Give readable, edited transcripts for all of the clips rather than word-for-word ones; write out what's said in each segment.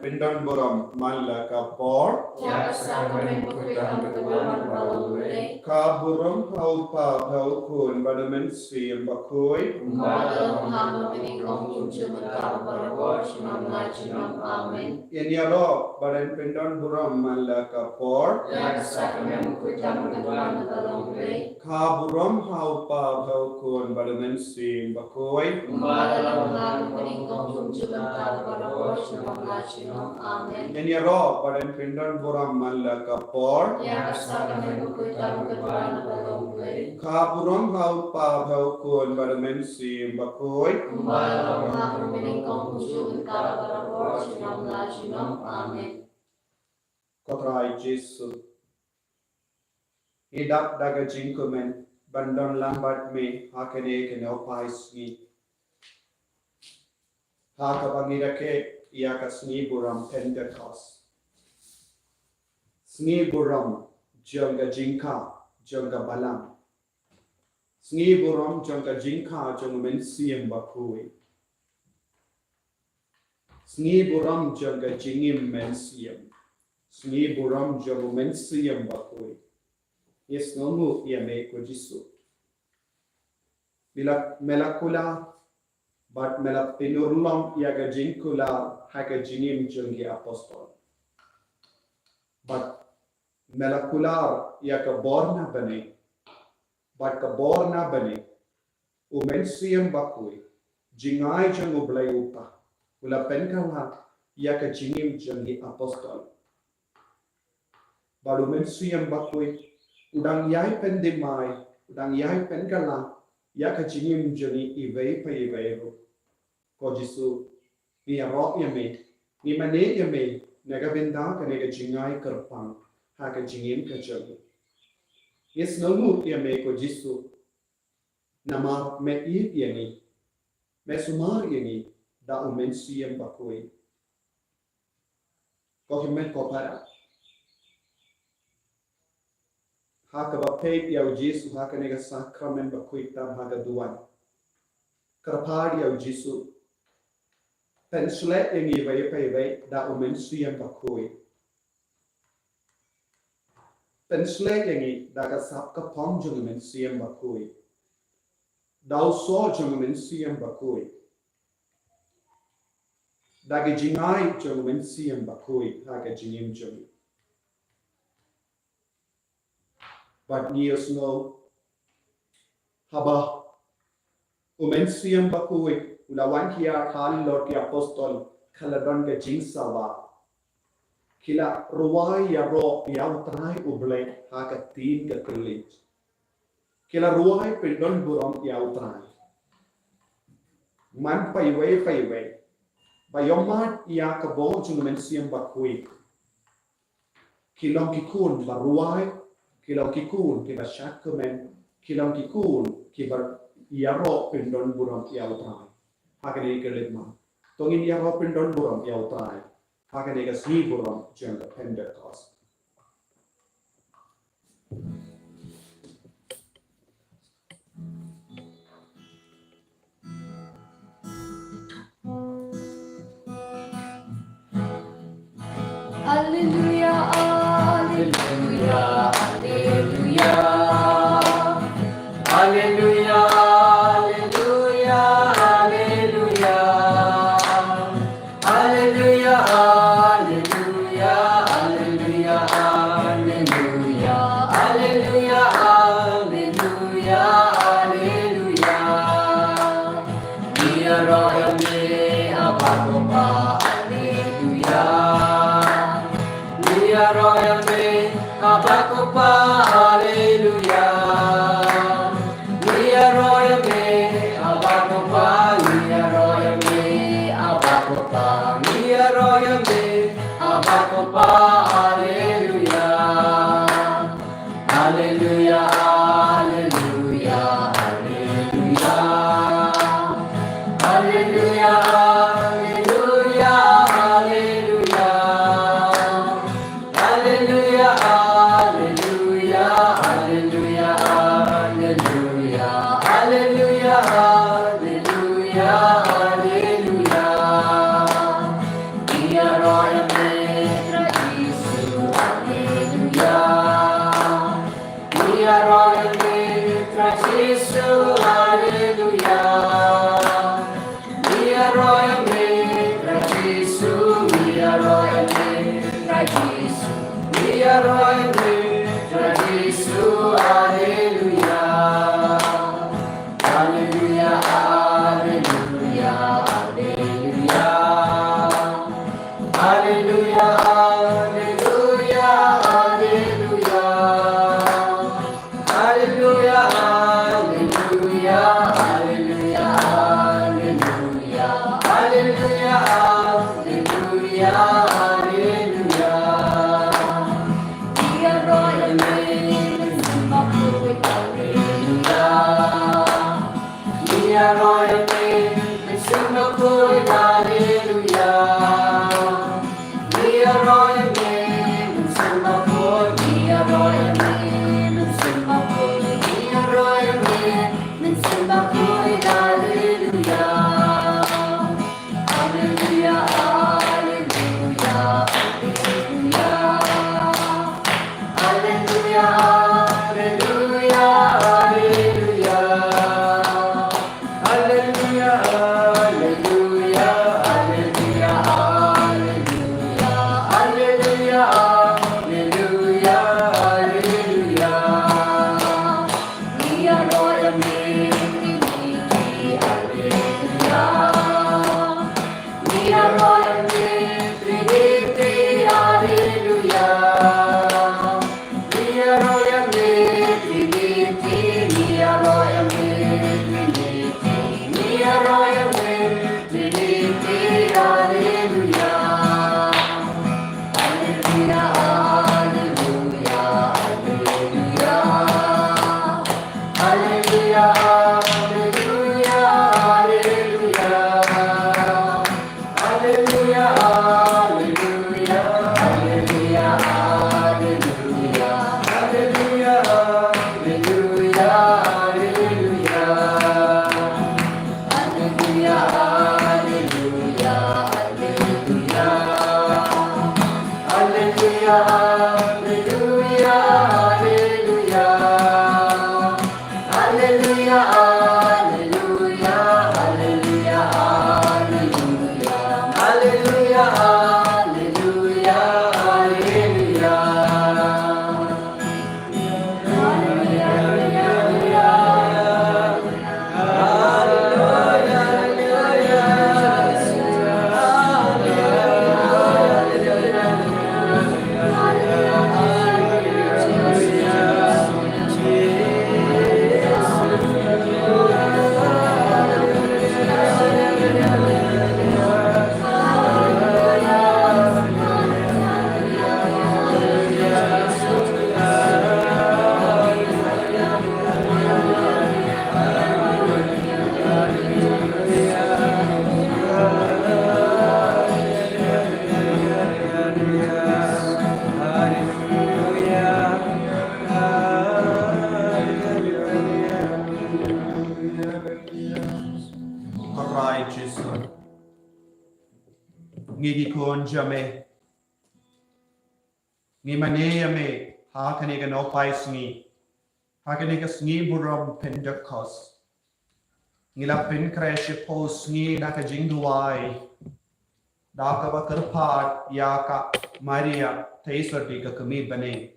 Pindon Mala Kapor Kaburum Haupa Haukun Badamen Swim Bakoi Yaro Badan Pindon Buram Mala Kapor Kaburum Haupa Haukun Badamen Swim Bakoi Yaro Badan Pindon Buram Mala Kapor Kaburum Haupa Haukun Badamen Swim Bakoi Kotrai Jesu Hidak daga jingkumen bandon lambat me hakene kene opaisni haka bangirake iaka sni buram Pentecost sni buram jonga jinka jonga balam sni buram jonga jinka jonga men siem bakui sni buram jonga jingim men siem sni buram jonga men siem bakui yes nomu ia me ko jisu bila melakula but melak pinurlom ia ga jinkula haka jinim jongi apostol but melakula ia ka borna bane but ka borna bane o mensiam bakui jingai jongo blai upa ula penkala ia ka jinim jongi apostol baru mensiam bakui udang yai pendemai udang yai penkala ya ka jingim joni ive pa ive ko jisu ni aro ya me ni mane ya me naga benda ka nega jingai kerpang ha ka jingim ka joni yes nomu ya me ko jisu nama me i ya ni me sumar ya ni da umensi yang bakoi ko himen ko para haka ba pay ya Jesu haka nega sakramen ba kuitam haga duan Kerapadi au Jisu. Pensle yang ibai da umen siyam bakui. Pensle yang da kasap kapong jung umen siyam bakui. Dau so jung umen siyam bakui. Da ke jingai jung umen siyam bakui ha ke jingim jung. But nios no haba umen siyam bakui. Ulawan kia kali lord ki apostol kaladon ke jing sawa. Kila ruai ya ro ya utrai uble ha ka tin ka kulit. Kila ruai pindon buram ya utrai. Man pai we. Bayomat ya ka bo jung men siam bakui. Kilong kikun ba ruai, kilong kikun ki ba shakmen, kilong kikun ki ba ya ro pindon buram ya utrai. Ha ka ni kelit ma. Tongin ya ro pindon buram ya utrai. Hakane ka si buram jeng ka Pentecost. Hallelujah, hallelujah, hallelujah. Hallelujah, hallelujah, hallelujah. Hallelujah, hallelujah, hallelujah, hallelujah. Hallelujah, hallelujah, hallelujah. Dia roh me apa-apa, hallelujah. Dia roh me apa-apa, hallelujah. Dia roh me apa-apa, dia roh me apa-apa, dia roh me apa-apa, hallelujah. Hallelujah, hallelujah, hallelujah. Hallelujah, hallelujah, hallelujah. Hallelujah, hallelujah, hallelujah, hallelujah. Hallelujah, hallelujah, hallelujah. Dia roh yang Yesus, hallelujah. Dia roh yang Yesus, hallelujah. Dia roh yang Yesus, dia roh yang Yesus, dia roh yang Yesus, haleluya. Haleluya, haleluya, haleluya. Haleluya, haleluya, haleluya. Haleluya, haleluya, haleluya, haleluya. Haleluya, haleluya, haleluya. Dia roh yang menyembah Tuhan, haleluya. Dia roh yang menyembah Tuhan, haleluya. Dia roh yang menyembah Tuhan, dia roh yang menyembah Tuhan, dia roh yang menyembah Tuhan, haleluya. Hallelujah, hallelujah, hallelujah. Hallelujah, hallelujah, hallelujah. Hallelujah, hallelujah, hallelujah, hallelujah. Hallelujah, hallelujah, hallelujah. Dia roh yang memiliki, hallelujah. Dia roh yang memiliki, haleluya. Dia roh yang memiliki, dia roh yang memiliki, dia roh yang memiliki, haleluya. Haleluya, haleluya, haleluya. Haleluya, haleluya, haleluya. Hallelujah. Korai Jesu. Ngigi kon jame. Ni maneyame hakane ga no paisni. Hakane ga sngi buram Pentecost. Ngila pen crash pos ngi naka jingduai. Daka bakarpat yaka Maria teisardi ka kami bane.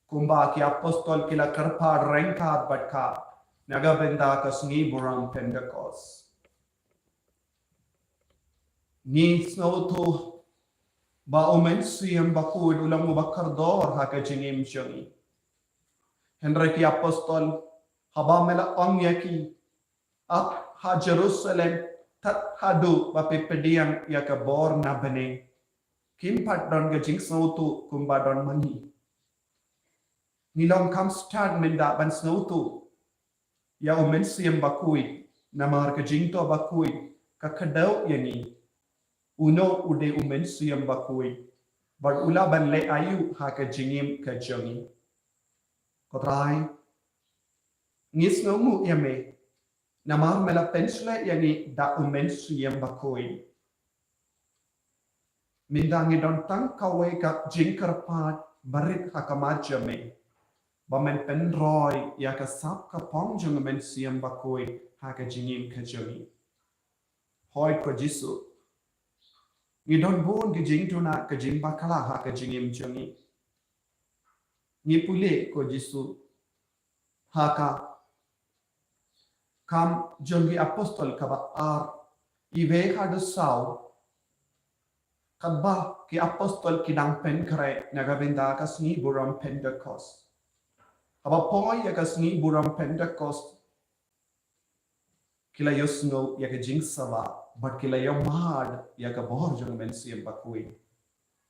Kumba ki apostol kila karpat rengkat batka. Naga benda ka sngi buram Pentecost. Ni snautu ba omen siyam bakud ulang mubakardor haka jingim jangi. Henry ki apostol haba mela ongyaki at ha Jerusalem tat hadu ba pepediang ya ka bor na bane. Kim pat don ga jing snautu kumba don mani. Nilong kam start menda ban snautu ya omen siyam bakud na mar ka jing to bakud ka kadau yani. Uno ude umen siyam bakui, bar ula ban le ayu haka jingim ka jangi. Kotrai, ngis ngomu yame, namar mela pensle yani da umen siyam bakui. Mindangi don tang kawe ka jingkarpat barit haka majame, bamen pen roy ya ka sap ka pong jung umen siyam bakui haka jingim ka jangi. Hoy ko Jisu. Ni don bon ke jing tu na ke jing bakala ha ke jingim jangi. Ni pule ko Jisu ha ka kam jangi apostol ka ba ar ive ha do sau kabba ki apostol ki dang pen kare nagabenda ka sni buram Pentecost. Aba poy ya ka sni buram Pentecost kila yosno ya ke jing sawa. But kila yung mahad, ya ka bohor jung men siyam bakui.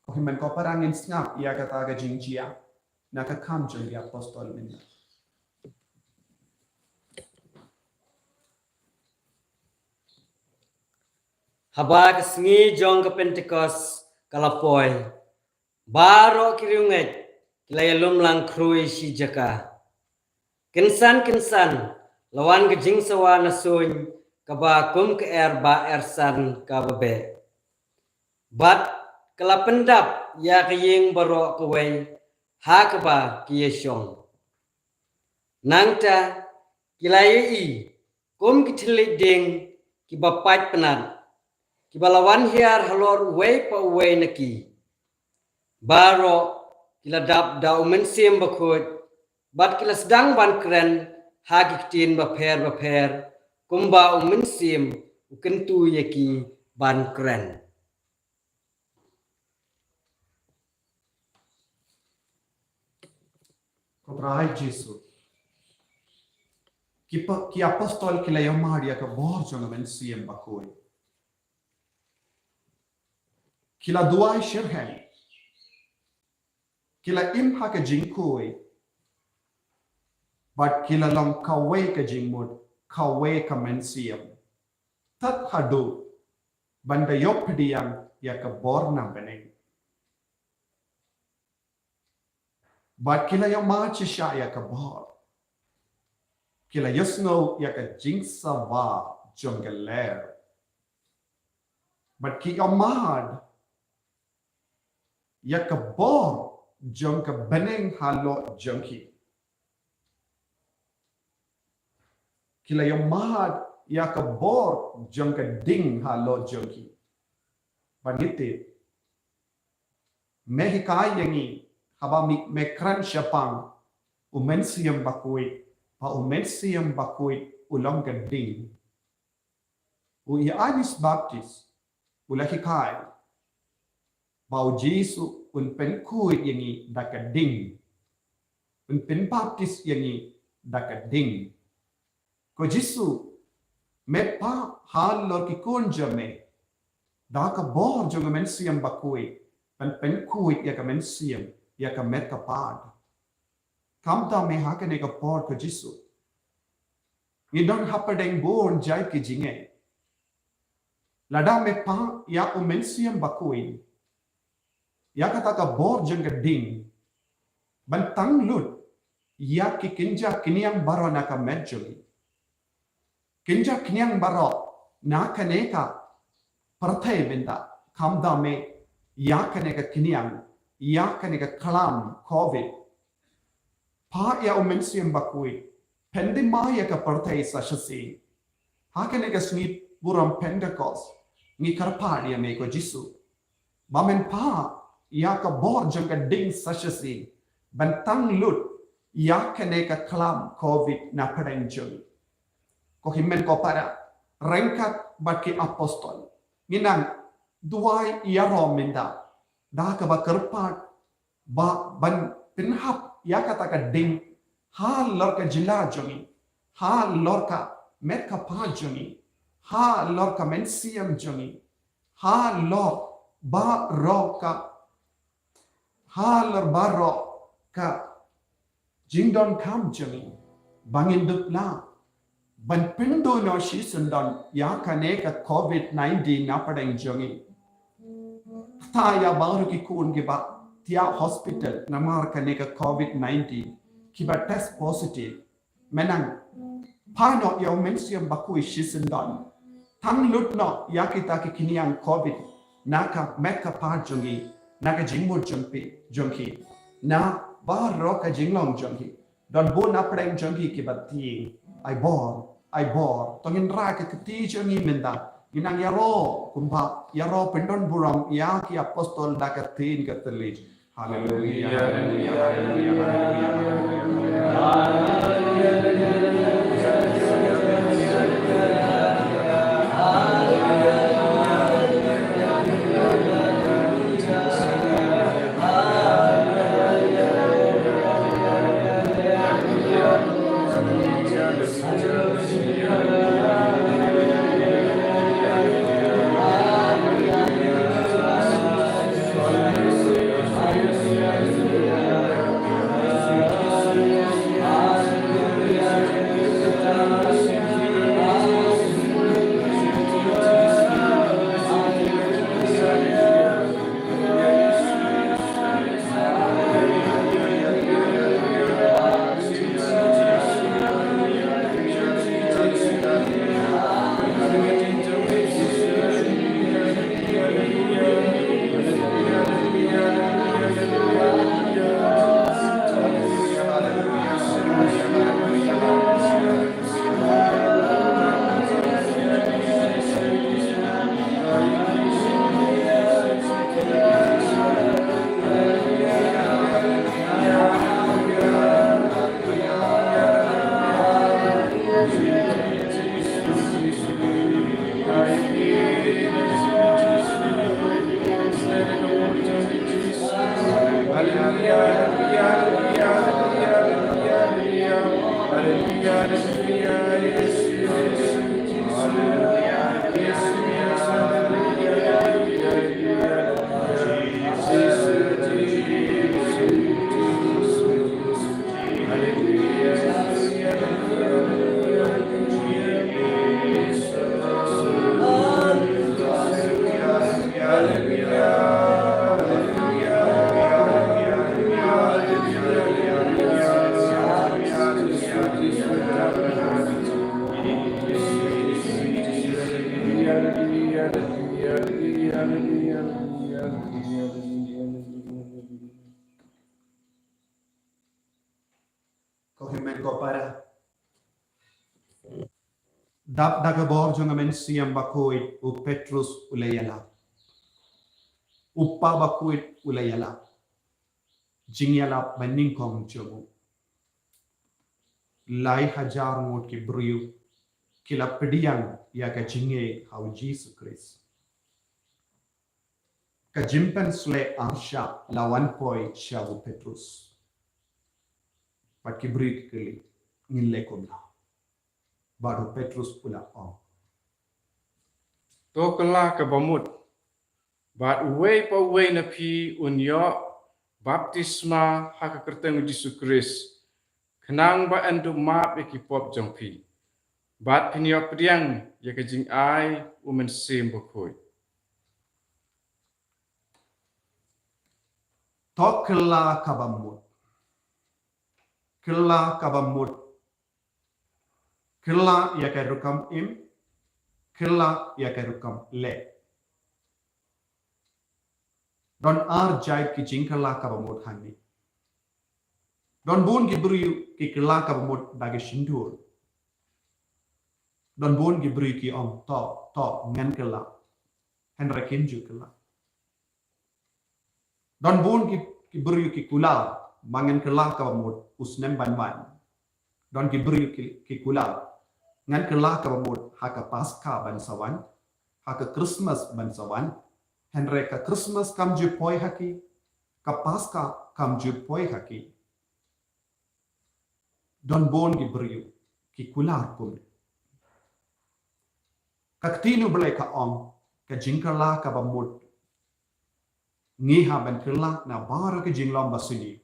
Kung man ko parangin snap, ya ka taga jingjia, nakakam jung ya apostol minna. Habag sngi jong ka Pentecost kalapoy. Baro kiriunget, kila yalum lang krui si jaka. Kinsan, lawan ka jing sawa na suny, kaba kum ke ba ersan kababe. Bat kala pendap ya kaying baro kaway ha kaba kiyesyong. Nangta kilayi kum kitilik ding kibapat penat. Kibalawan hiar halor way pa way naki. Baro kiladap da umensim bakut. Bat kila sedang ban keren ha kikitin baper. Kumba umensim ukentu yaki ban keren. Kotrai Jesu. Ki apostol kila yung mahad ya ka bohor jung men siyam bakui. Kila duai shirhen. Kila im ha ka jingkui. But kila long kawe ka jingmud. Kawe ka mensiam. Tat hadu banda yopdiang ya ka borna beneng. But kila yung mga chisya ya ka bor. Kila yusno ya ka jingsawa junggaler. But ki yung mahad ya ka bor jung ka beneng halo jungki. Kila yung mahad ya ka bor jung ka ding halo jungki. Paniti. Mehikai yangi haba mekran syapang umensiyam bakui pa umensiyam bakui ulang ka ding. U Ioannis Baptist ulahikai bau Jesu un pen kuit yangi daka ding. Un pen Baptist yangi daka ding. Ko Jesu Mepa hal lor ki kun jame. Da ka bor jonga men siam bakui. Pen kui ya ka men siam. Ya ka met ka pad. Kam ta me hakane ka por ka jisu. You don't happen born jai ki jinge. Lada me pa ya o men siam bakui. Ya kata ka bor jonga ding. Ban tang lut. Ya ki kinja kiniang baro na ka met joli. Kinja kiniang baro na kaneka partay benda kamda me ya kaneka kiniang ya kaneka kalam covid pa ya umensiam bakui pende maya ka partay sa shasi ha kaneka snip buram pentecost ngi karpa ya me ko jisu bamen pa ya ka bor janga ding sa shasi bantang lut ya kaneka kalam covid na padang ko himmen ko para rengkat baki apostol minang duai yaro minda da ka ba karpat ba ban pinhap ya kata ka ding ha lor ka jila jongi ha lor ka met ka pa jongi ha lor ka mensiam jongi ha lor ba ro ka ha lor ba ro ka jingdon kam jongi bangin dupla ban pindo no shi sundan ya kane ka covid-19 na padang jongi ta ya baru ki kun ki ba tia hospital na mar kane ka covid-19 ki ba test positive menang pa no ya mensiam bakui shi sundan tang lut no ya kita ki kiniang covid na ka met ka pa jongi na ka jingmul jongi na ba ro ka jinglong jongi don bo na padang jongi ki ba ti I bor tongin ra ke keti jongi menda inang yaro kumpa yaro pendon buram ya ki apostol da ka tin ka telit haleluya haleluya Kohimen ko para dap dagabor jongamen siam bakuit u Petrus ulayala uppa bakuit ulayala jingyala beningkong jogu lai hajar ngot ki briu kila pediang ya ka jingye hau Jesus Christ ka jimpen sle arsha lawan poi shabu Petrus Pat kibrit kili ngille kumla. Baru Petrus pula Tokala ka bamut. Bat uwe pa uwe na pi unyo baptisma haka kerteng Yesus Kristus. Kenang ba andu map ekipop jong pi. Bat pinyo pediang ya kajing ai umen sim bokoi. Tokala kabamut. Kila kabamut. Kila ya rukam im. Kila ya rukam le. Don ar jai ki jingkala kabamut hani. Don bun gibru ki kila kabamut dagi shindur. Don bun gibru ki om to ngan kila. Henry kinju kila. Don bun gibru ki kula mangan kila kabamut usnem ban. Don gibru ki kula ngan kila kabamut haka Paskah ban sawan. Haka Christmas ban sawan. Henry ka Christmas kam ju poi haki. Ka Paskah kam ju poi haki. Don bon gibru ki kula kum. Kaktinu belai ka ong ka jingkala kabamut. Ngiha ban kila na bara ke jinglom basuni.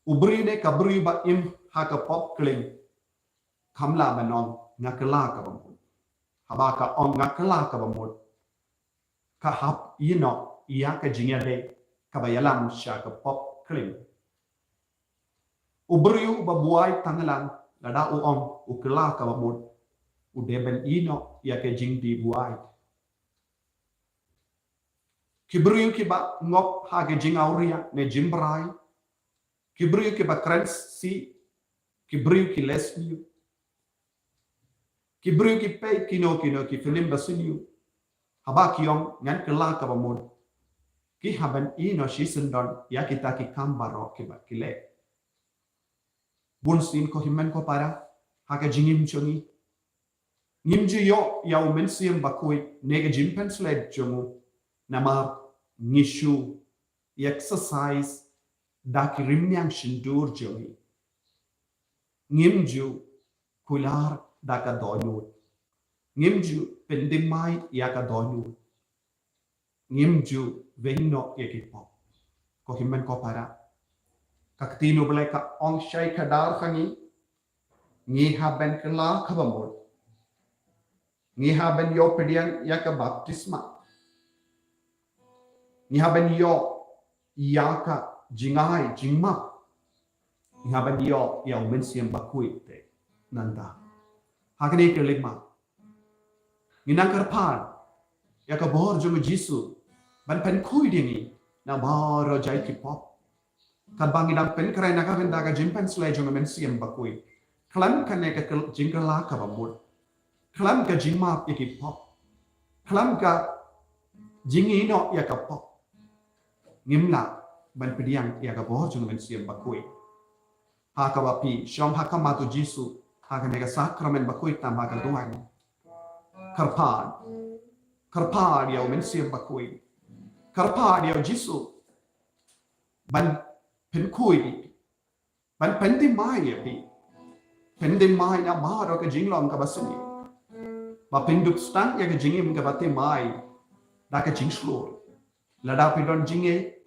Ubri ne kabri ba im haka pop kling. Kamla banong ngakala kabamut. Haba ka ong ngakala kabamut. Ka hap ino iya ka jingade kabayalam sya ka pop kling. Ubri ba buai tangalan lada uong ukala kabamut. Udeben ino iya ka jingdi buai. Kibru ki ba ngop hage jingauria ne jimbrai. Kibru ki ba krensi. Kibru ki lesbiu. Kibru ki pe kino ki filim basiniu. Haba kiong ngan kela kabamud. Ki haban ino shisendon ya kita ki kambaro ki ba kile. Bun sin ko himen ko para hage jingim chongi. Ngimju yo ya umensiam bakui nega jimpen sled jongu. Nama ngishu exercise daki rimyang shindur jongi. Ngimju kular daka donut. Ngimju pendimai yaka donut. Ngimju veno yakipo. Ko himen ko para. Kaktino beleka ong shay kadar kangi. Ngiha ben kala kabamod. Ngiha ben yo pediang yaka baptisma. Ngiha ben yo yaka jingai jingma. Ngiha ben yo ya umensiam bakui te nanda. Hakani ke lima. Nginang karpan yaka bor jungu Jisu ban pen kui dingi na baro jai ki pop. Kabang idang pen krai naka vendaga jimpen slay jungu mensiam bakui. Klan kane ka jingala kabamud. Klan ka jingma yaki pop. Klan ka jingi no yaka pop. Ngimla ban pediang yaka bor jungu mensiam bakui. Haka wapi syom haka matu Jisu haka nega sakramen bakui tam haka duang. Karpan ya mensiam bakui. Karpan ya Jisu ban pen kui ban pen di mai ya pi. Pen di mai na baro ka jinglom ka basuni. Ba penduk stang ya ka jingim ka bate mai da ka jing slur. Lada pidon jinge.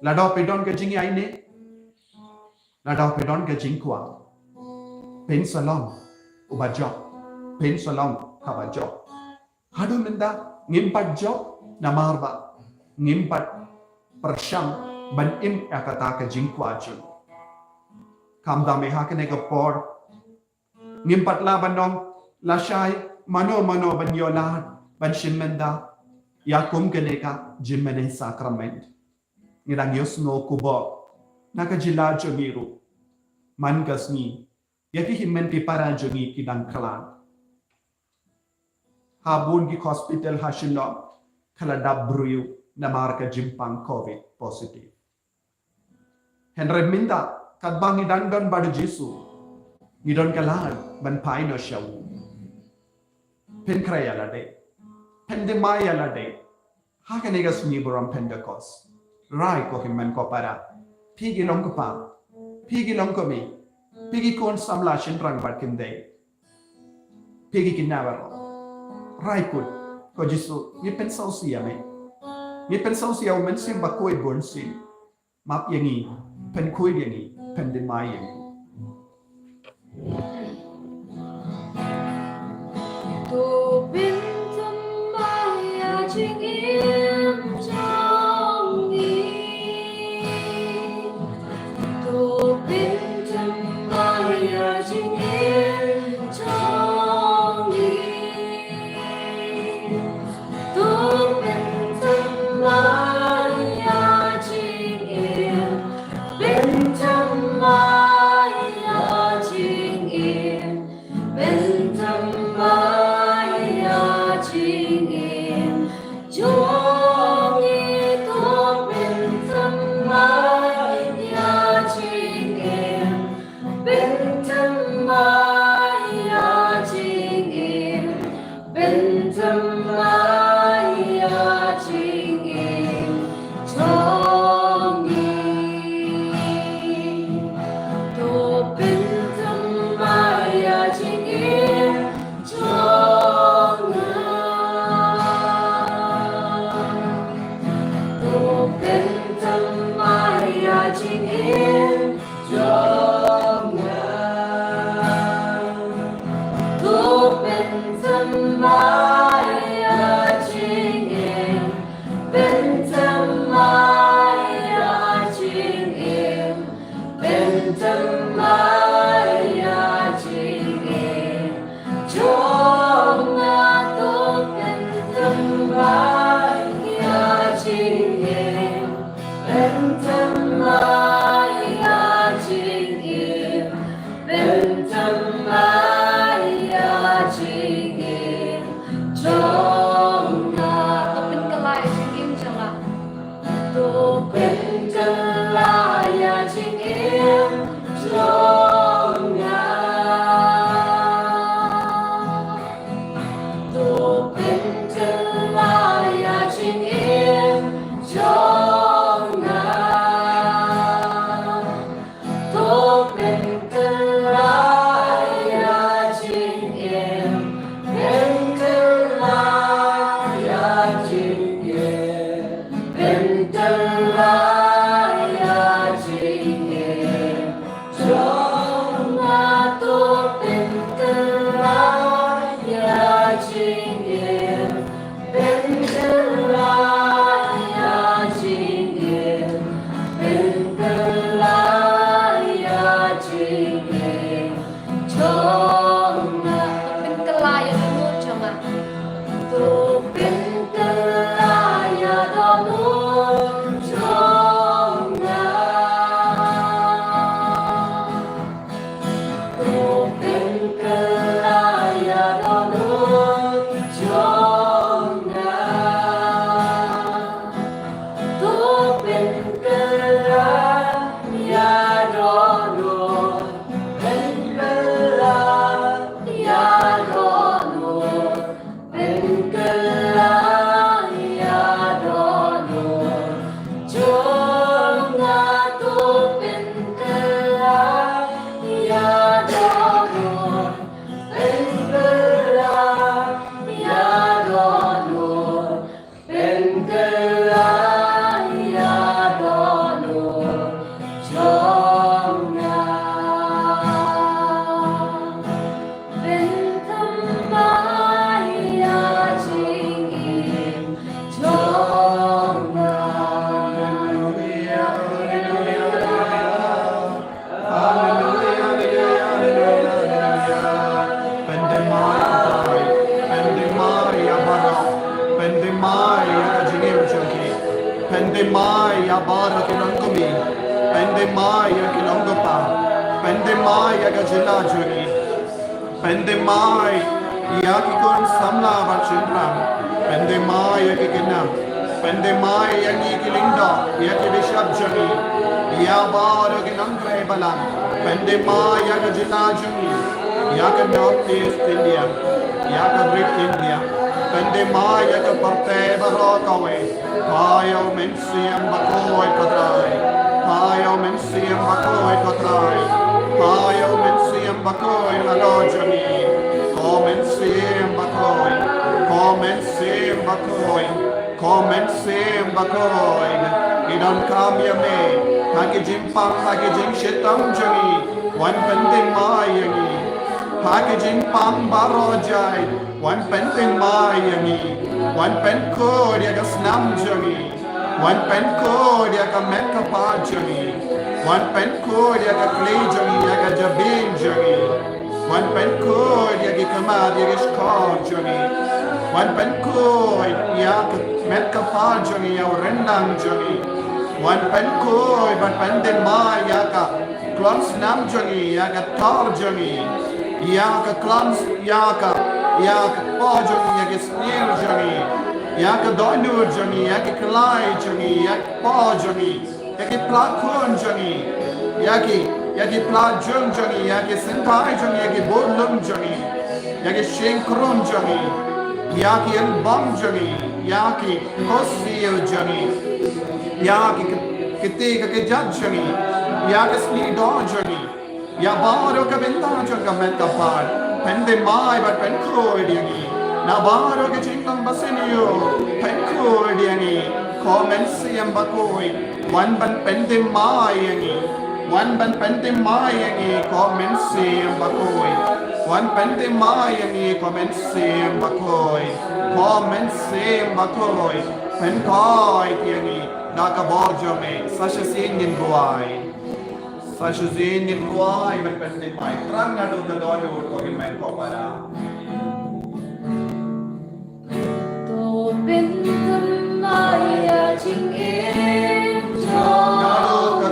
Lada pidon ka jinge aine. Lada pidon ka jingkwa. Pen salong ubajok. Pen salong kabajok. Hadu nenda ngimpat jok na marba. Ngimpat persyam ban im akata ka jingkwa jun. Kamda meha ka nega por. Ngimpat la banong la shay mano ban yola ban shimenda. Yakum ka nega jimene sakrament. Ngidang yosno kubo. Naka jila jogiru. Mangas ni. Yaki himen pi para jogi kidang kalan. Habun ki hospital hashinom. Kala dabruyu na marka jimpang COVID positive. Henry minda kadbang idangdan badu Jisu. Ngidon kalan ban paino shawu. Penkraya lade. Pendemaya lade. Hakanigas niburam Pentecost. Rai ko himen ko para. Pigi long ko pa. Pigi long ko mi. Pigi kon samla shinrang barkinde. pegi kinabaro raikut ko jisu ni pen sausia me ni pen sausia men sim ba koi bon sim map yangi pen koi yangi pen de mai yangi tu bin tâm mai chính yên trong ý tu bin tâm mai chính yên trong ý tu bin tâm mai chính yên bin tâm mai chính yên bên tâm mai chính yên trong ý tu bên tâm mai chính yên bên tâm mai chính yên bên tâm mai chính yên trong ý tu bên tâm mai chính yên trong tu bên tâm mai chính yên trong tu bên tâm mai chính yên bên tâm mai chính yên bên tâm mai chính yên trong tu bên tâm mai chính yên bên tâm mai chính yên bên tâm mai chính yên trong tu bên cái lại chính yên chẳng là tu bên cái lại chính yên trong tu bên cái lại chính yên trong tu bên cái lại chính yên bên cái lại chính yên bên cái lại chính yên trong tu bên cái lại chính yên bên cái lại chính yên bên cái lại chính yên trong bên cái lại luôn chẳng à tu bên cái lại đó luôn trong tu bên cái lại đó luôn trong tu bên cái lại đó luôn bên cái lại đó luôn bên cái lại đó luôn trong tu bên cái lại đó luôn bên cái lại đó luôn bên cái lại đó luôn trong bên tâm mai chính yên trong Pendemai abara kinangomi, pendemai kinangopa, pendemai agajilajuri, pendemai yakikon samla bachindram, pendemai yakikinam, pendemai yakikilinda, yakibishabjani, yabara kinangre balam, pendemai agajilajuri, yakan Northeast India, yakan Rip India, pendemai yakaparte barokawe, Payo mensiam bakoi katrai, Payo mensiam bakoi katrai, Payo mensiam bakoi alojani, Comencem bakoi. Comencem bakoi. Comencem bakoi. Idon kam yame. Hagi jimpang hagi jing shetam jangi. Wan penting mayangi. Hagi jimpang barojai. Wan penting mayangi. Wan penko dia kasnam jangi. Wan penko dia ka mekka pajangi. Wan penko dia ka klei jangi dia ka jabin jangi. Wan penko dia ki kama dia ki skor jangi. Wan penko dia ka mekka pajangi ya rendang jangi. Wan penko ban penden ma ya ka klons nam jangi ya ka tar jangi. Ya ka klons ya ka pajangi ya ki snir jangi. Ya ke donur jangi, ya ke kelai jangi, ya ke pa jangi, ya ke plakun jangi, ya ke plajung jangi, ya ke sentai jangi, ya ke bolum jangi, ya ke shengkrum jangi, ya ke elbam jangi, ya ke kosil jangi, ya ke ketika ke jad jangi, ya ke slidor jangi, ya baru ke bentang jangi mentapar, pende mai bat penkroi jangi. Na baru ke cingkang basenyo, penkur dia ni, comencem bakoi, wan ban pentim mai ni, wan ban pentim mai ni, comencem bakoi, wan pentim mai ni, comencem bakoi, comencem bakoi, penkoi dia ni, nak borjo me, sasha singin guai, sasha singin guai ban pentim mai, terang adu kedodo ko himen ko para. เป็นธรรมายาจริงเองจอเป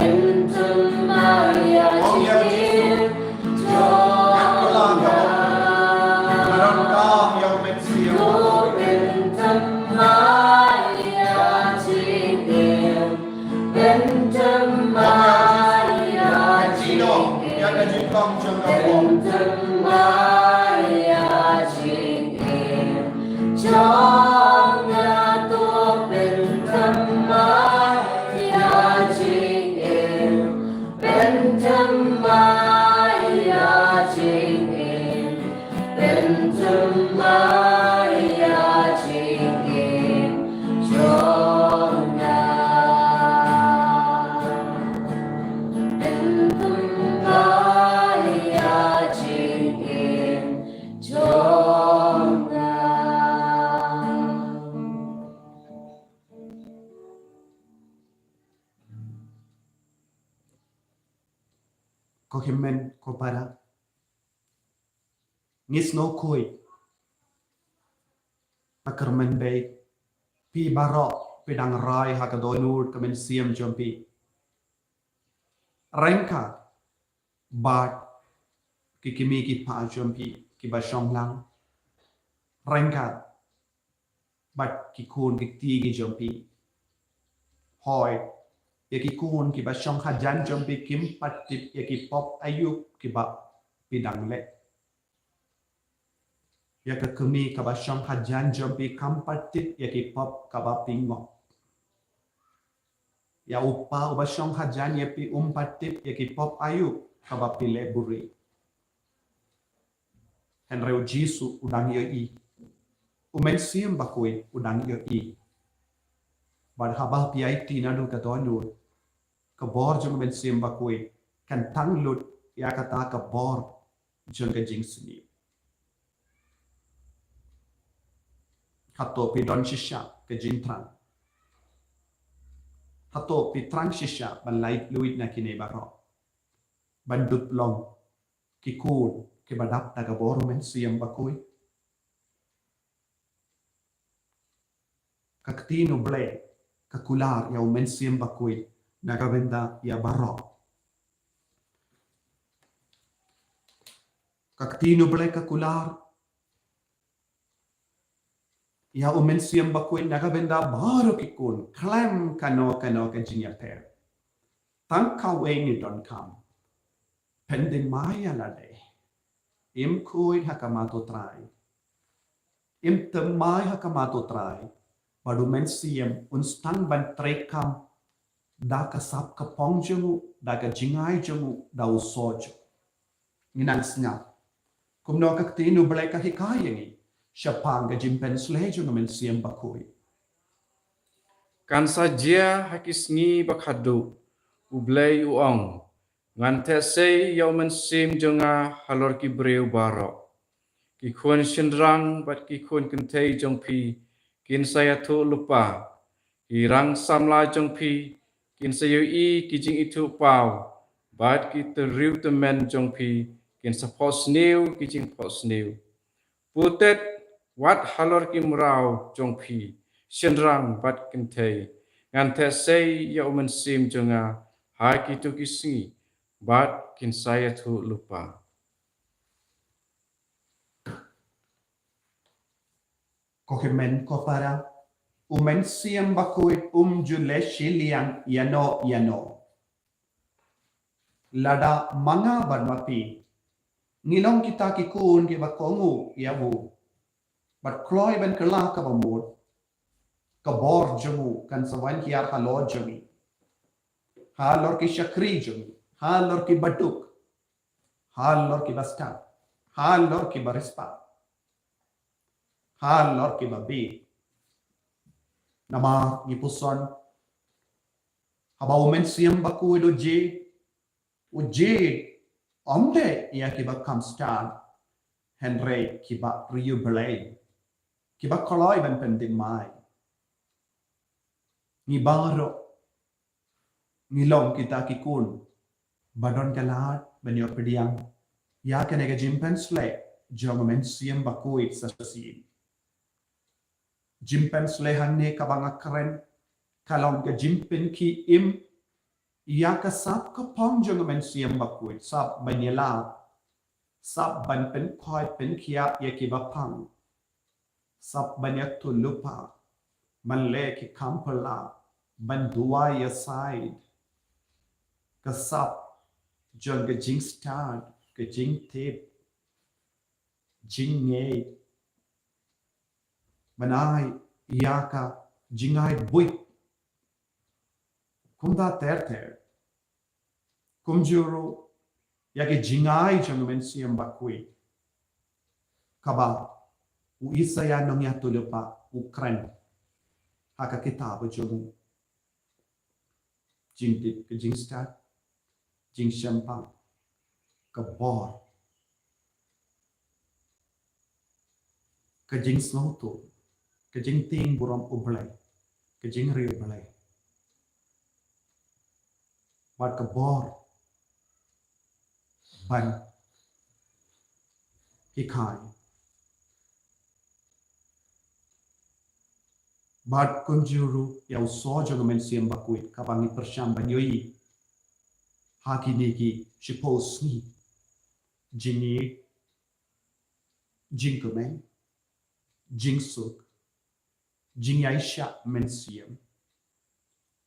็นธรรมายาจริงเองจอเป็นธรรมายาจริงเองเป็นธรรมายาจริงเอง เป็นธรรมายาจริงเองจองนาตัวเป็นธรรมายาจริงเองเป็นธรรมายาจริงเองเป็นธรรมายาจริงเองจองนาเป็นธรรมายาจริงเองจงงาม Ko himen ko para. Ngis no koi. Akarmen bay. Pi barok pedang rai hakadonur kamen siam jompi. Rengka. Bat. Kikimi ki pa jompi. Ki ba shong lang. Rengka. Bat ki kun ki ti ki jompi. Hoi. Yaki kun ki ba shong hajan jompi kim patip yaki pop ayuk ki ba pidang le. Yaka kemi ka ba shong hajan jompi kam patip yaki pop ka ba pingok. Ya upa uba shong hajan yapi patip yaki pop ayuk ka ba pile buri. Henreu Jisu udang yo i. Umen siam bakui udang yo i. Bad habal piaiti nadu ka donur. Ka bor jong men siam bakui kan tang lut ya kata ka bor jong ka jing sini. Hato pi don shisha ka jing trang. Hato pi trang shisha ban lait luit na kine baro. Ban dup long ki kun ki badap na ka bor men siam bakui. Kaktino ble kakular ya men siam bakui. Nagabenda ya barok. Kaktino bale kakular. Ya umen siam bakuin nagabenda baru kikun. Klam kano ka jinya per. Tang kawengi don kam. Pending maya lade. Im kuit hakamato trai. Im temai hakamato trai. Badu men siam unstang ban trekam. Da kasap kapong jengu daga jingai jamu dau sojo nginang snga kumno ka tinu blai ka hikayangi syapang ga jimpen slejo ngamen siam bakui kan saja hakisngi bakhadu ublay uong ngante sei yaumen sim jonga halor ki breu baro ki khon shindrang bat ki khon kentei jongpi kin saya thu lupa ki rang samla jongpi kin sayu I ki jing itu pau bat ki teriu temen jongpi kin sapos new ki jing pos new putet wat halor ki mrau jongpi shindrang bat kentei ngante sei yaumen sim jonga hai ki tu ki singi bat kin saya thu lupa kohimen ko para umen siam bakui jule shiliang yano lada manga barmapi ngilong kita ki kun ki bakongu yabu bat kloy ben kala ka bamut ka bor jamu kan sawan kiar halo jami halor ki shakri jami halor ki batuk halor ki basta halor ki barispa halor ki babi nama ni puson habau men siam baku do je uje omde ia ki ba kam stan henry ki ba riu belay ki ba koloi ben pendin mai ni baro ni long kita ki kun badon kalat ben yo pediang ya kenega jimpen sle jong men siam baku it sasin jimpen slehanne kabanga keren kalong ke jimpen ki im ia ka sap ka pong jong men siam bakuit sap banyela sap ban pen khoi pen khia ye ki bapang sap banyak tu lupa man le ki kampala ban dua ya side ka sap jong ke jing start ke jing tip jing nge manai iaka jingai buit kumda ter kumjuro yake jingai jangmen siam bakui kaba u isaya nongya tulupa ukran haka kitab jogu jingtit ke jingstat jing shampa ka bor ka jing sloto ka jing ting buram ublai ka jing ri ublai bat ka bor ban hikai bat kunjuru yau so jogamen siam bakui kabangi persyam banyoi hakini ki shipos ni jingi jingkumen jingsuk jingaisha mensiam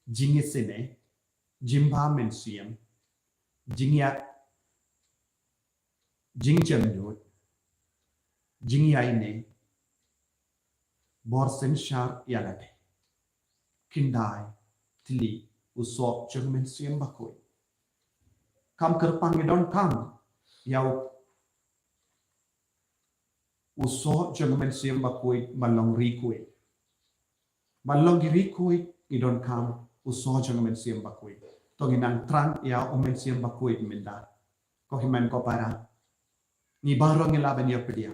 jingisene jimba mensiam jingya jingjamdut jingyaine borsen shar yalate kindai tili usop jengmensiam bakoi kam kerpang don kam yau uso jengmen siam bakui malong rikui malong rikui idon kam uso jengmen siam bakui tonginang trang ya omen siam bakui minda ko himan ko para ni barong ilaban ya pedia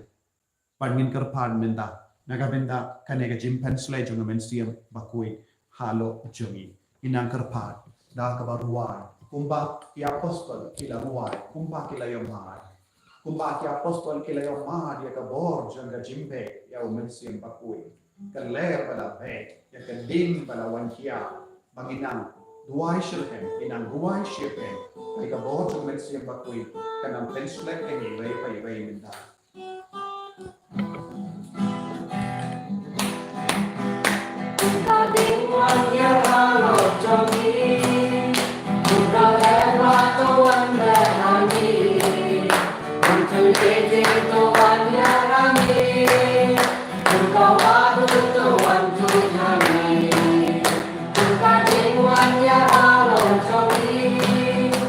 pangin kerpan minda naga benda kanega jimpen sle jengmen siam bakui halo jongi inang kerpan da ka baruai kumba ya apostol kila ruai kumba kila yomar kumba ki apostol kila yomar ya ka bor janga jimbe ya umensiam bakui ka ler pada be ya ka ding pada wankia banginang duai shirken inang duai shirken ai ka bor umensiam bakui kanang penslek ni lei pai minda ta ding wan ya halo jongi ta era to wan da hani until they to wan ya hani ta wa to wan to hani ta ding wan ya halo jongi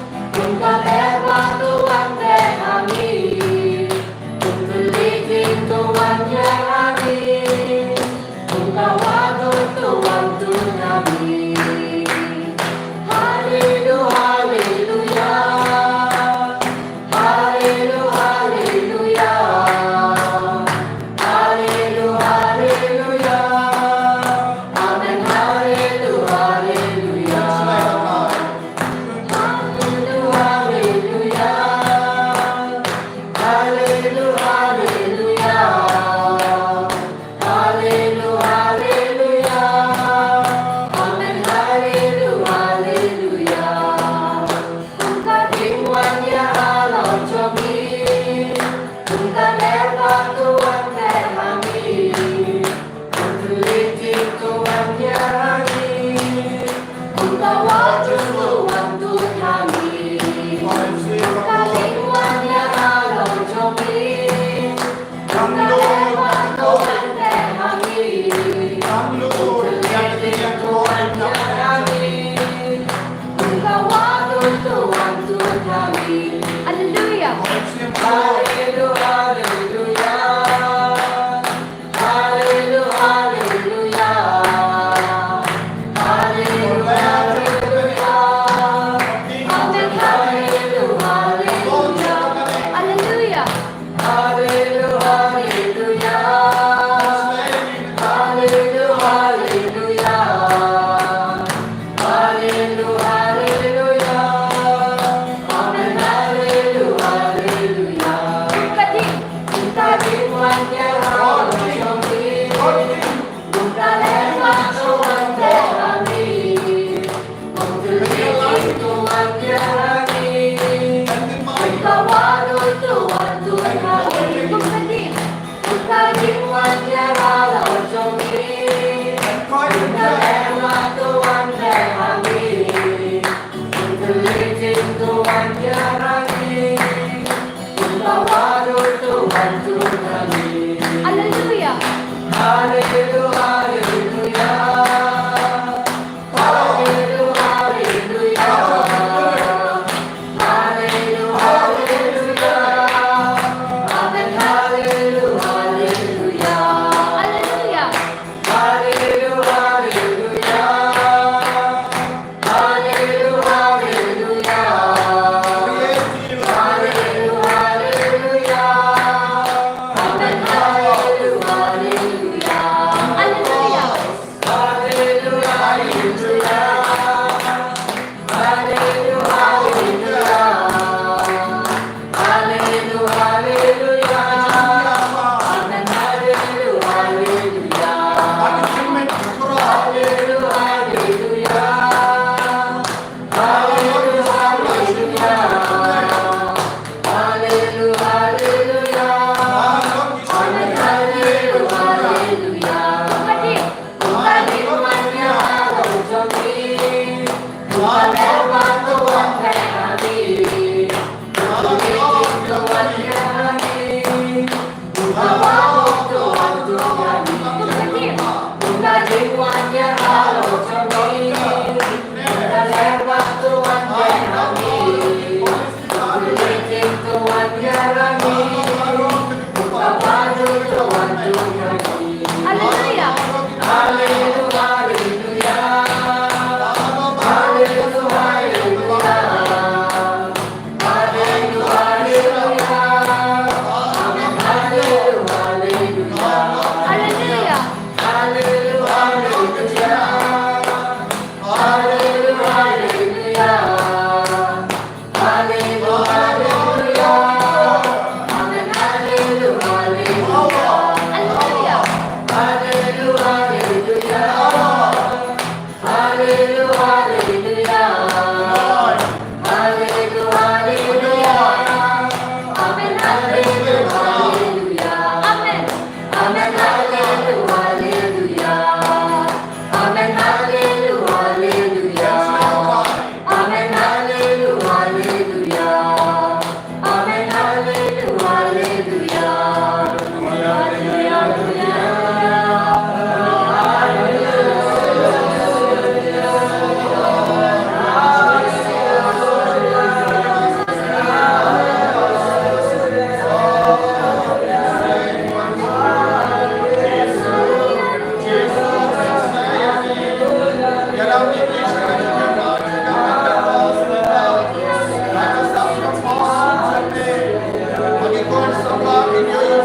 Pag-ikaw sa mga inyo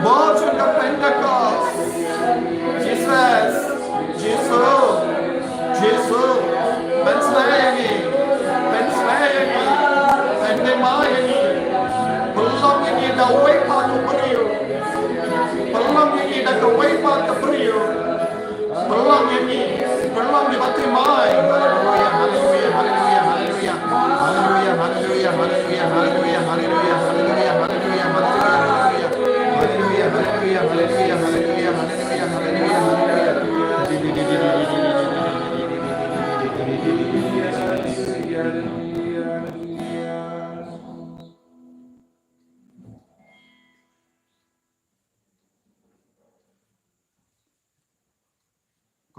Born of Pentecost. Jesus. Jesus. Pensleyeni. Pendemayeni. Pelongeni da wepa tu beriu. Pelongeni da wepa tu beriu. Pelongeni batimai. Hallelujah, hallelujah, hallelujah, hallelujah. Hallelujah, hallelujah, hallelujah, hallelujah, hallelujah, hallelujah, hallelujah, hallelujah. Hallelujah, hallelujah, hallelujah, hallelujah, hallelujah,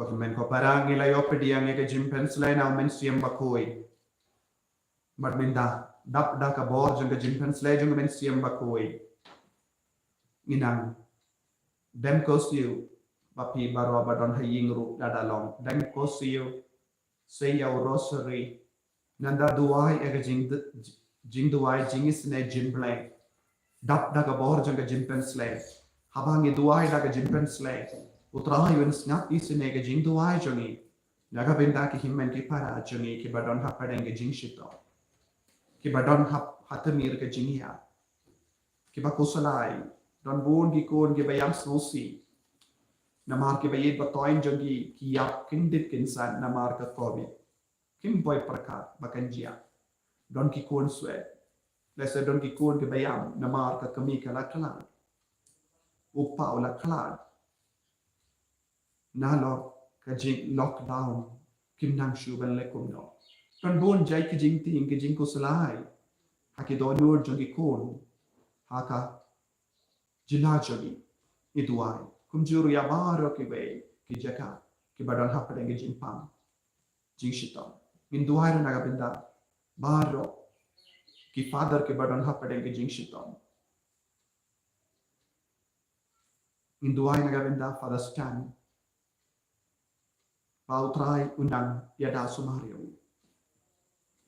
Kau men kau parang nilai opediang yang kejimpen selain au men siam bakoi. Badminda dap dah kabor jeng kejimpen selain jeng men siam bakoi. Inang dem kosiu bapi baru abadon haying ru dadalong dem kosiu sayau rosary nanda duai ega jing duai jingis ne jimbleng dap dah kabor jeng kejimpen selain habangi duai dah kejimpen selain Utrahi wen snap isine ke jing duai jongi naga benda ki himmen ki para jongi ki badon hapadeng ke jing shito ki badon hatamir ke jingia ki bakusalai don bun ki kon ki bayam snosi namar ki bayed batoin jongi ki yap kindit kinsan namar ka kobi kim boy prakat bakanjia don ki kon sweat lesa don ki kon ki bayam namar ka kami kala kala upa ula kala Nalo kajing lockdown kim nang shu ban lekum no. Kan bon jai kajing ting kajing ko salai. Haki donur jongi kon. Haka jinajogi iduai. Kum juru ya baro ki bay ki jaka ki badan hapa dengan jing pam. Jing shitam. Min duai na naga benda baro ki father ki badan hapa dengan jing shitam. Min duai naga benda father stand. Pautrai undang tiada sumario.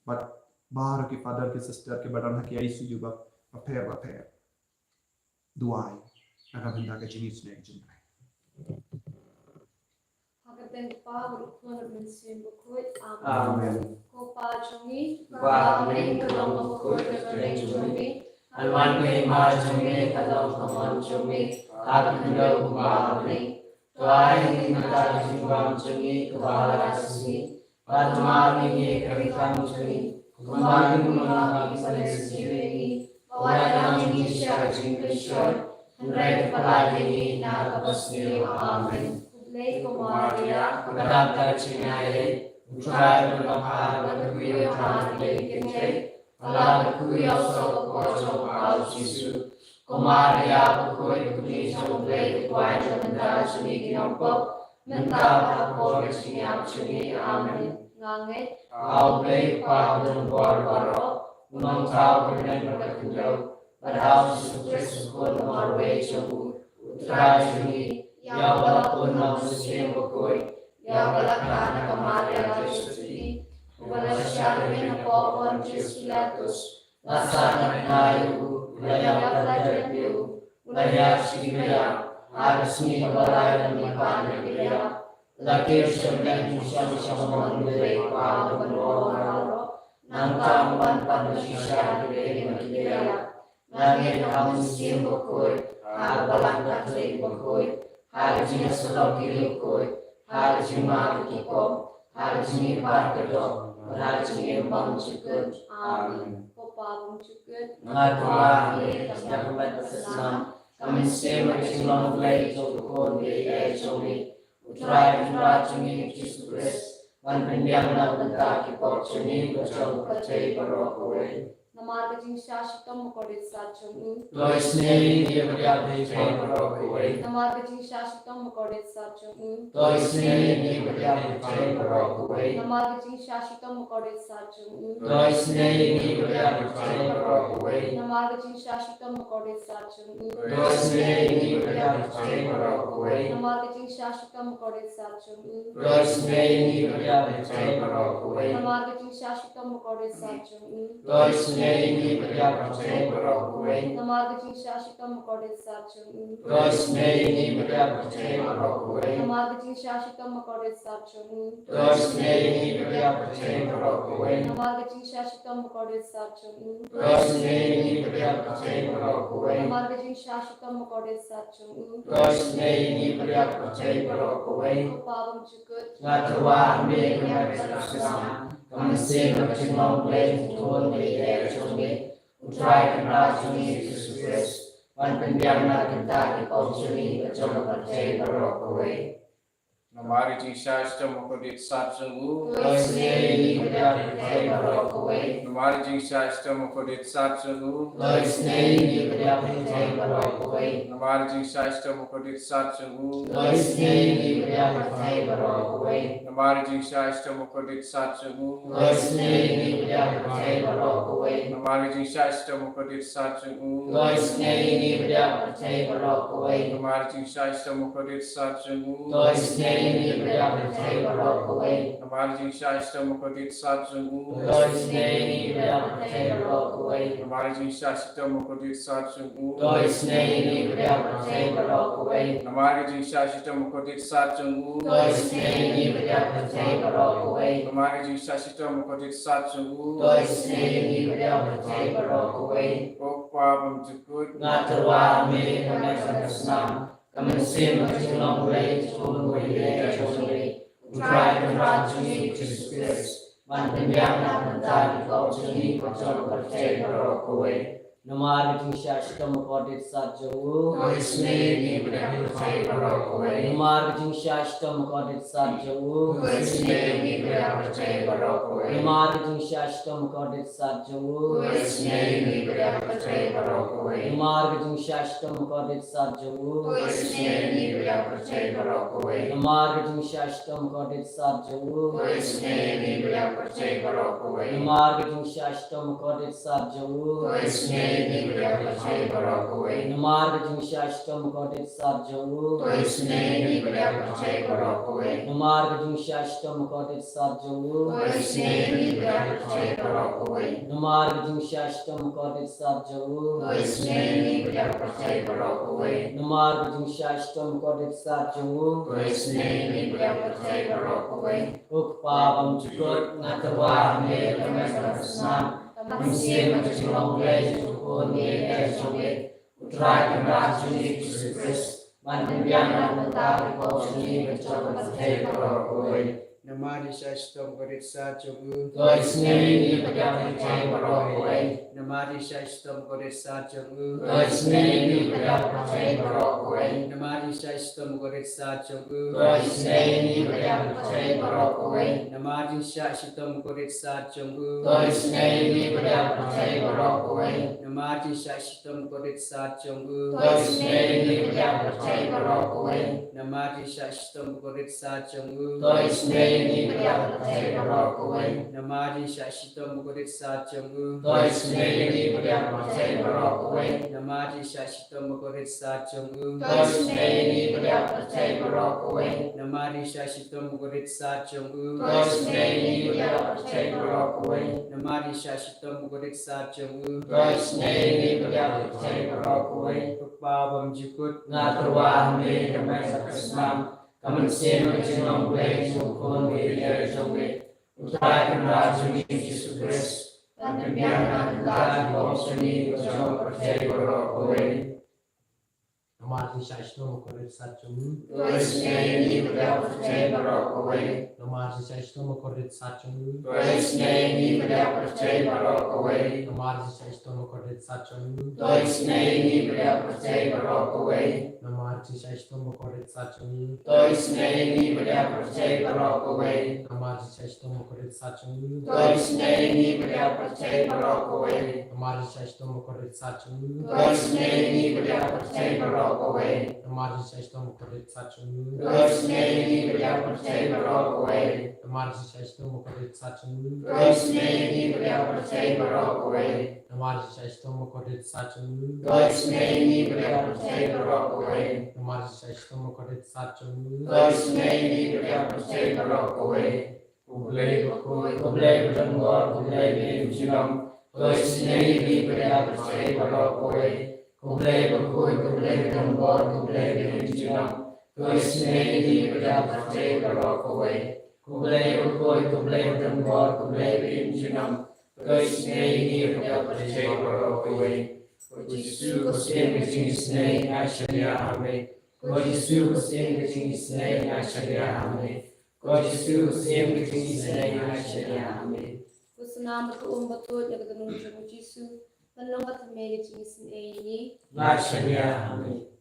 But bar ki father ki sister ki badan haki ICU ba pair. Duai naga benda ka jinis ne jinai. Hakaten pa urukon mensim bukut. Amen. Ko pa jongi. Wa Amen. Kalong bukut kalong jongi. Alwan ke ma jongi kalong kamon jongi. Aku dah ubah ni. Tuai kita jiwang jongi kebahagiaan sini. Padma ni kerikam jongi. Kembali mengenal Yesus ini. Bawa jongi syar jongi syar. Hendak pelajari nak bersih. Amen. Lei ko Maria. Kadang cinai. Ucai berdoa berkuih hati kita. Allah berkuih sok pojok kau Yesus. Maria berkuih kuih sampai kuai sebentar sini kinompok. Mentah aku bersih sini. Amen. Nganget. Kau beli paham boro-boro. Unang kau bernai berkendau. Padahal Yesus Kristus pun marway sembuh. Uterai sini. Ya walaupun manusia berkuih. Ya walaupun kemarin Yesus ini. Walaupun syarabin apapun Yesus Pilatus. Laksana kayu. Wilayah pelajaran itu. Wilayah Syria. Harus ni kebalayan di panen dia. Lakir sebelah bisa mengundi paham berdoa. Nangkang wan sisa di dia. Langit kamu sim berkuih. Abalan katolik berkuih. Harus ni selok kiri berkuih. Harus ni mati kikom. Harus ni berkedok. Harus ni bang cukup. Amin. Papa cukup. Ngatuah ni dapat tersenam. Kami semua cilang belai jokon di jongi. Utrai jongi Yesus Kristus. Wan pendiam nak bentar kipok jongi berjong percaya berokoi. Nama kejing syashitam mukadit sarjungu. Lois ni dia berjaya berokoi. Nama kejing syashitam mukadit sarjungu. Lois ni dia berjaya berokoi. Nama kejing syashitam mukadit sarjungu. Lois ni dia berjaya berokoi. Nama kejing syashitam mukadit sarjungu. Lois ni dia berjaya berokoi. Nama kejing syashitam mukadit sarjungu. Lois ni dia berjaya berokoi. Nama kejing syashitam mukadit sarjungu. Lois ni ni bria percaya berokwe. Nama kecing syashita makodit sacung. Dois ni bria percaya berokwe. Nama kecing syashita makodit sacung. Dois ni bria percaya berokwe. Nama kecing syashita makodit sacung. Dois ni bria percaya berokwe. Nama kecing syashita makodit sacung. Dois ni bria percaya berokwe. Pawam jukut. Ngatua ambil kemerdekaan. Kamesin bercengong beli tuan beli cumi. Utrai kenal cumi Yesus Kristus. Wan pendiamna kita di kau cumi bercoba percaya berokwe. Namari jing shashta mokodit satsungu. Dois ni bria percaya berokwe. Namari jing shashta mokodit satsungu. Dois ni bria percaya berokwe. Namari jing shashta mokodit satsungu. Dois ni bria percaya berokwe. Namari jing shashta mokodit satsungu. Dois ni bria percaya berokwe. Namari jing shashta mokodit satsungu. Dois ni bria percaya berokwe. Namari jing shashta mokodit satsungu. Dois ni bria percaya berokwe. Namari jing shashta mokodit satsungu. Dois ni bria percaya berokwe. Namari jing shashta mokodit satsungu. Dois ni bria percaya berokwe. Namari jing shashta mokodit satsungu. Dois ni bria percaya berokwe. Namari jing shashta mokodit satsungu. Dois ni bria percaya berokwe. Okpa bamjukut. Ngaturwa ambil kemerdekaan. Kamesin bercengong beli tuan beli cumi. Utrai kenal cumi Yesus Kristus. Wan pendiamna kita di kau cumi bercoba percaya berokwe. Nama kecing syashita makodit sacung. Dois ni bria percaya berokwe. Nama kecing syashita makodit sacung. Dois ni bria percaya berokwe. Nama kecing syashita makodit sacung. Dois ni bria percaya berokwe. Nama kecing syashita makodit sacung. Dois ni bria percaya berokwe. Nama kecing syashita makodit sacung. Dois ni bria percaya berokwe. Nama kecing syashita makodit sacung. Dois ni bria percaya berokwe. Nama kecing syashita makodit sacung. Dois ni bria percaya berokwe. Nama kecing syashita makodit sacung. Dois ni bria percaya berokwe. Nama kecing syashita makodit sacung. Dois ni bria percaya berokwe. Nama kecing syashita makodit sacung. Dois ni bria percaya berokwe. Ukpa bamjukut. Ngaturwa ambil kemerdekaan. Kamesin bercengong beli tuan beli cumi. Utrai kenal cumi Yesus Kristus. Wan pendiamna kita di kau cumi bercoba percaya berokwe. Namari shashta mokodit sacung. Dois ni bria percaya berokwe. Namari shashta mokodit sacung. Dois ni bria percaya berokwe. Namari shashta mokodit sacung. Dois ni bria percaya berokwe. Namari shashta mokodit sacung. Dois ni bria percaya berokwe. Namari shashta mokodit sacung. Dois ni bria percaya berokwe. Namari shashta mokodit sacung. Dois ni bria percaya berokwe. Namari shashta mokodit sacung. Dois ni bria percaya berokwe. Namari shashta mokodit sacung. Dois ni bria percaya berokwe. Namari shashta mokodit sacung. Dois ni bria percaya berokwe. Namari shashta mokodit sacung. Dois ni bria percaya berokwe. Ukpa bamjukut. Ngaturwa ambil kemerdekaan. Kamesin bercengong beli tuan beli cumi. Utrai kenal cumi Yesus Kristus. Wan pendiamna kita di kau cumi bercoba percaya berokwe. Nama shashta mokodit sacung. Dois ni bria percaya berokwe. Nama shashta mokodit sacung. Dois ni bria percaya berokwe. Nama shashta mokodit sacung. Dois ni bria percaya berokwe. Nama shashta mokodit sacung. Dois ni bria percaya berokwe. Nama shashta mokodit sacung. Dois ni bria percaya berokwe. Nama shashta mokodit sacung. Dois ni bria percaya berokwe. Nama shashta mokodit sacung. Dois ni bria percaya berokwe. Nama shashta mokodit sacung. Dois ni bria percaya berokwe. Nama shashta mokodit sacung. Dois ni bria percaya berokwe. Nama shashta mokodit sacung. Dois ni bria percaya berokwe. Kublai Kublai berdenggor, kublai beri ujilam. Tôi xin ấy đi với đạo Phật chế và lo cô ấy. Cùng lê và vui, cùng lê với đồng bò, cùng lê với hình chữ năm. Tôi xin ấy đi với đạo Phật chế và lo cô ấy. Cùng lê và vui, cùng lê với đồng bò, cùng lê với hình chữ năm. Tôi xin ấy đi với đạo Phật chế và lo cô ấy. Cô Giêsu có xin với chính này, ai sẽ đi amen. Cô Giêsu có xin với chính này, ai sẽ đi amen. Cô Giêsu có xin với chính này, ai sẽ đi amen. Kusunam betul betul yang kita nunggu Yesus. Menolak kata mereka jenis ini. Ai sẽ đi amen.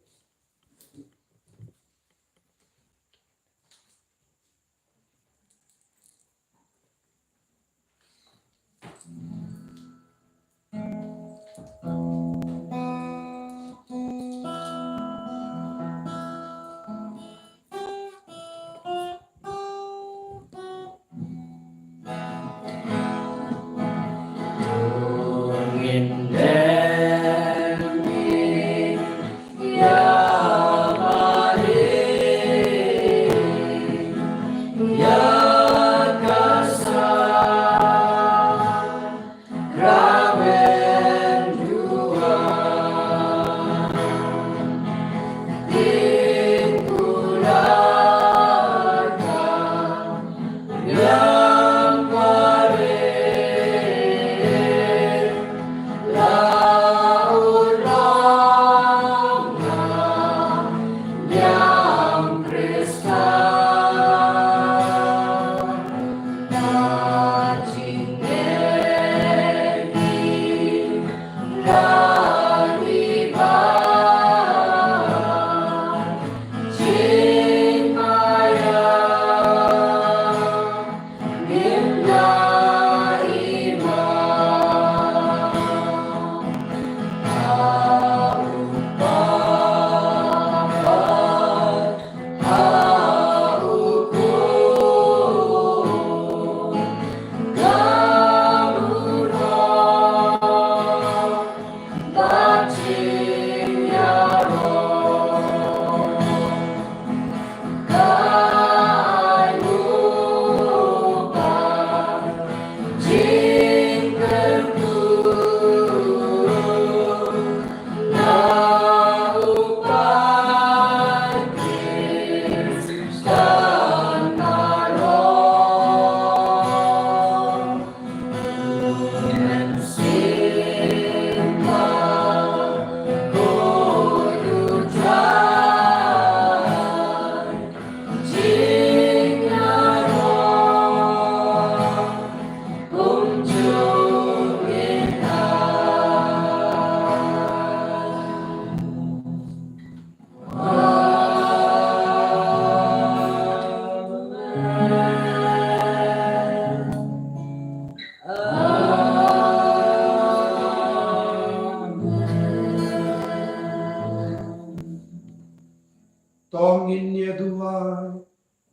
Tongin niya duway,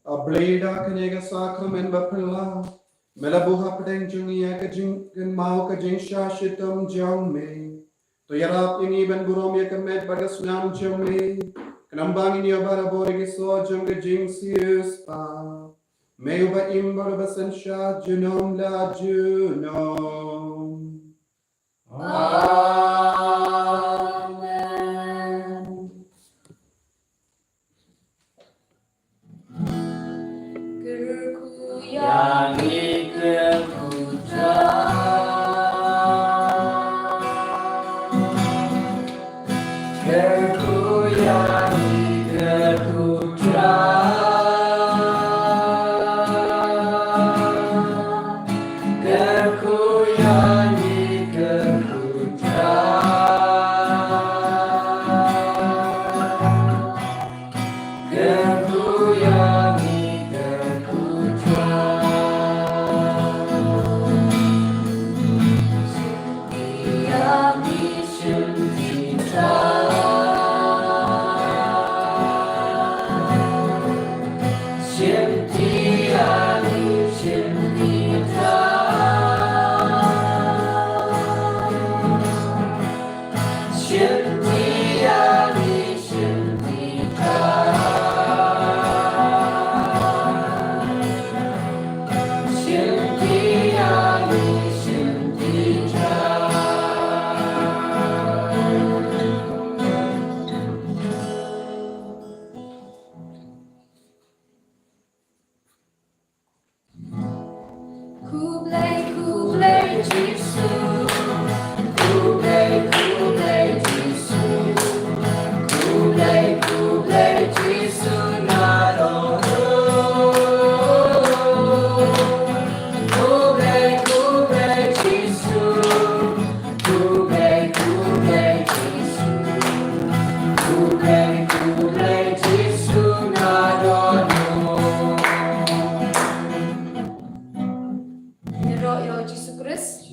ableda kanega sakramen bapela, melabuha padeng jungiya kajing mau kajing shashitam jaume, to yarap ini ben burom ya kamet bagas nam jaume, kanambang ini abara borigi so jung kajing sius pa, meu ba imbar basan sha junom la junom. Amen. Guruku yang ikut putra, guruku yang ikut putra, guruku yang ikut putra, guruku yang Yang disuntikan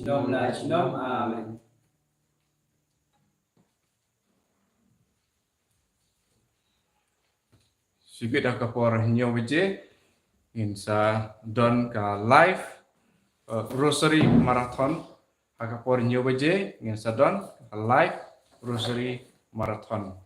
Shalom lah, shalom. Amen. Sigit dah kapor nyo beje insa don ka live rosary marathon kapor nyo beje insa don ka live rosary marathon.